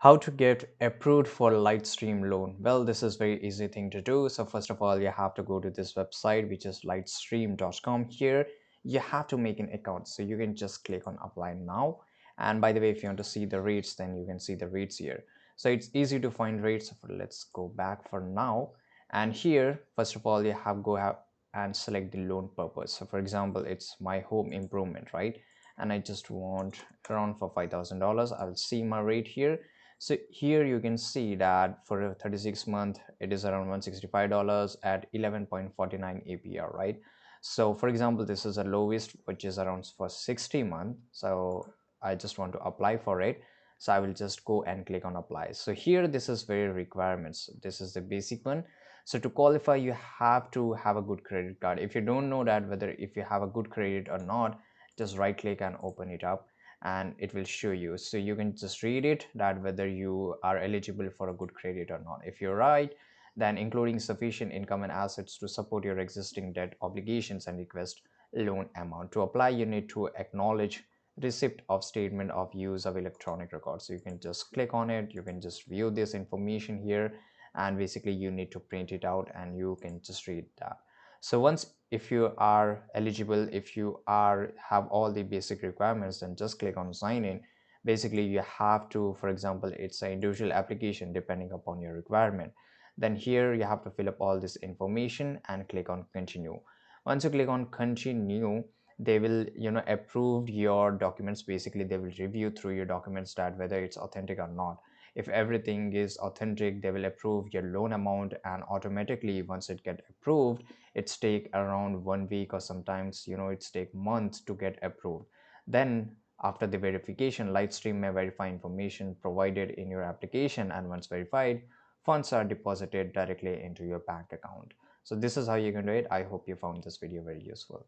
How to get approved for Lightstream loan? Well, this is very easy thing to do. So first of all, you have to go to this website, which is lightstream.com. Here, you have to make an account. So you can just click on apply now. And by the way, if you want to see the rates, then you can see the rates here. So it's easy to find rates. So let's go back for now. And here, first of all, you have go out and select the loan purpose. So for example, it's my home improvement, right? And I just want around for $5,000. I will see my rate here. So here you can see that for a 36 month, it is around $165 at 11.49 APR, right? So for example, this is a lowest, which is around for 60 month. So I just want to apply for it. So I will just go and click on apply. So here, this is very requirements. This is the basic one. So to qualify, you have to have a good credit card. If you don't know that whether if you have a good credit or not, just right click and open it up and it will show you. So you can just read it that whether you are eligible for a good credit or not. If you're right, then including sufficient income and assets to support your existing debt obligations and request loan amount. To apply, you need to acknowledge receipt of statement of use of electronic records. So you can just click on it, you can just view this information here, and basically you need to print it out and you can just read that. So once if you are eligible, if you are have all the basic requirements, then just click on sign in. Basically you have to, for example, it's an individual application depending upon your requirement. Then here you have to fill up all this information and click on continue. Once you click on continue, they will approve your documents. Basically they will review through your documents that whether it's authentic or not. If everything is authentic, they will approve your loan amount, and automatically once it get approved, it's take around 1 week, or sometimes it's take months to get approved. Then after the verification, Lightstream may verify information provided in your application, and once verified, funds are deposited directly into your bank account. So this is how you can do it. I hope you found this video very useful.